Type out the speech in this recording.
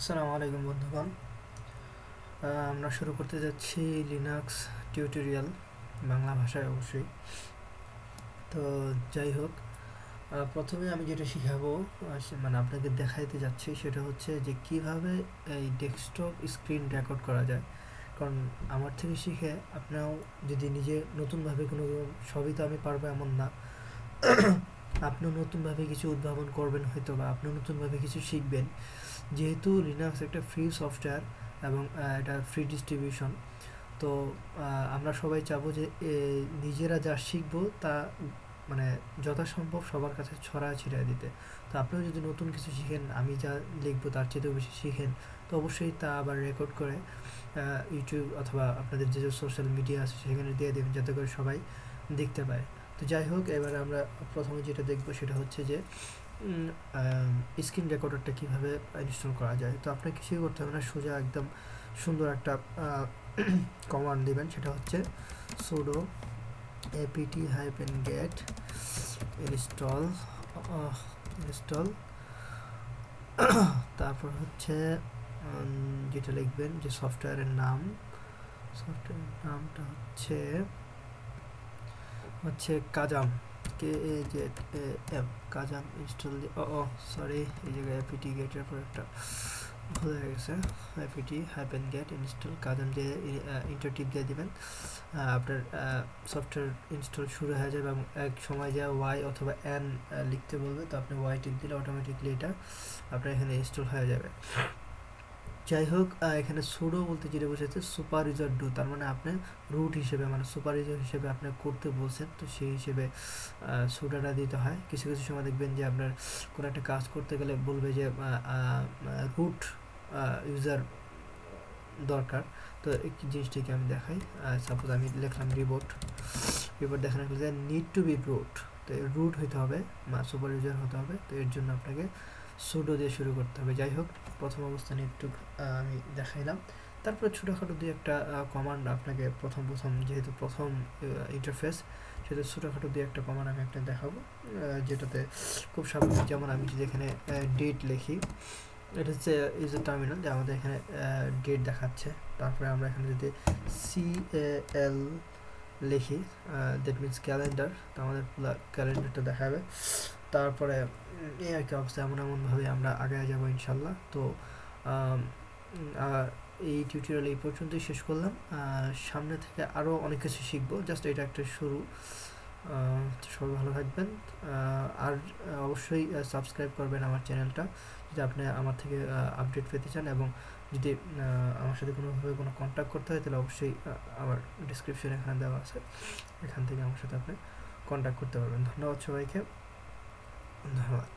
আসসালামু আলাইকুম বন্ধুগণ। আমরা শুরু করতে যাচ্ছি লিনাক্স টিউটোরিয়াল বাংলা ভাষায় অবশ্যই। তো যাই হোক, প্রথমে আমি যেটা শিখাবো মানে আপনাকে দেখাইতে যাচ্ছি সেটা হচ্ছে যে কিভাবে এই ডেস্কটপ স্ক্রিন রেকর্ড করা যায়। কারণ আমার থেকে শিখে আপনিও যদি নিজে নতুনভাবে কোনো, সবই তো আমি পারবো এমন না, আপনিও নতুনভাবে কিছু উদ্ভাবন করবেন, হয়তো বা আপনিও নতুনভাবে কিছু শিখবেন। যেহেতু লিনাক্স একটা ফ্রি সফটওয়্যার এবং এটা ফ্রি ডিস্ট্রিবিউশন, তো আমরা সবাই চাবো যে নিজেরা যা শিখবো তা মানে যথাসম্ভব সবার কাছে ছড়িয়ে দিতে। তো আপনিও যদি নতুন কিছু শিখেন, আমি যা লিখবো তার চেয়েও বেশি শিখেন, তো অবশ্যই তা আবার রেকর্ড করে ইউটিউব অথবা আপনাদের যে সোশ্যাল মিডিয়া আছে সেখানে দিয়ে দেবেন, যাতে করে সবাই দেখতে পায়। তো যাই হোক, এবার আমরা প্রথমে যেটা দেখবো সেটা হচ্ছে যে স্ক্রিন রেকর্ডারটা কীভাবে ইনস্টল করা যায়। তো আপনাকে কিছুই করতে হবে না, সোজা একদম সুন্দর একটা কমান্ড দিবেন, সেটা হচ্ছে sudo apt-get install install। তারপর হচ্ছে যেটা লিখবেন যে সফটওয়্যারের নামটা হচ্ছে কাজাম, KAZAM, কাজাম ইনস্টল। সরি, এই জায়গায় apt get এর পর একটা ভুল হয়ে গেছে। apt-get install কাজাম যে ইন্টার টিপ দিয়ে দিবেন, আপনার সফটওয়্যার ইনস্টল শুরু হয়ে যাবে এবং এক সময় যা ওয়াই অথবা এন লিখতে বলবে, তো আপনি ওয়াই টিপ দিলে অটোমেটিকলি এটা আপনার এখানে ইনস্টল হয়ে যাবে। যাই হোক, এখানে সুডো বলতে যেটা বোঝাচ্ছে সুপার ইউজার ডু, তার মানে আপনি রুট হিসেবে, মানে সুপার ইউজার হিসেবে আপনি করতে বলছেন, তো সেই হিসেবে সুডোটা দিতে হয়। কিছু কিছু সময় দেখবেন যে আপনার কোনো একটা কাজ করতে গেলে বলবে যে রুট ইউজার দরকার। তো এই জিনিসটাকে আমি দেখাই। সাপোজ আমি লিখলাম রিবোট দেখানো গেলে যে নিড টু বি রুট, তো রুট হইতে হবে বা সুপার ইউজার হতে হবে, তো এর জন্য আপনাকে সুডো দিয়ে শুরু করতে হবে। যাই হোক, প্রথম অবস্থানে একটু আমি দেখাইলাম। তারপরে ছোটোখাটো দিয়ে একটা কমান্ড আপনাকে প্রথম যেহেতু প্রথম ইন্টারফেস, সেহেতু ছোটোখাটো দিয়ে একটা কমান্ড আমি একটা দেখাবো, যেটাতে খুব স্বাভাবিক। যেমন আমি যদি এখানে ডেট লিখি, এটা হচ্ছে ইউজার টার্মিনাল, যে আমাদের এখানে ডেট দেখাচ্ছে। তারপরে আমরা এখানে যদি CAL লিখি, দ্যাট মিনস ক্যালেন্ডার, তো আমাদের পুরো ক্যালেন্ডারটা দেখাবে। তারপরে এই আর কি অবস্থা, এমনভাবে আমরা আগে যাবো ইনশাল্লাহ। তো এই টিউটোরিয়াল এই পর্যন্তই শেষ করলাম। সামনে থেকে আরও অনেক কিছু শিখবো, জাস্ট এটা একটা শুরু। সবাই ভালো থাকবেন, আর অবশ্যই সাবস্ক্রাইব করবেন আমার চ্যানেলটা যদি আপনি আমার থেকে আপডেট পেতে চান, এবং যদি আমার সাথে কোনোভাবে কোনো কন্ট্যাক্ট করতে হয় তাহলে অবশ্যই আমার ডিসক্রিপশনে এখানে দেওয়া আছে, এখান থেকে আমার সাথে আপনি কন্ট্যাক্ট করতে পারবেন। ধন্যবাদ সবাইকে, ধন্যবাদ।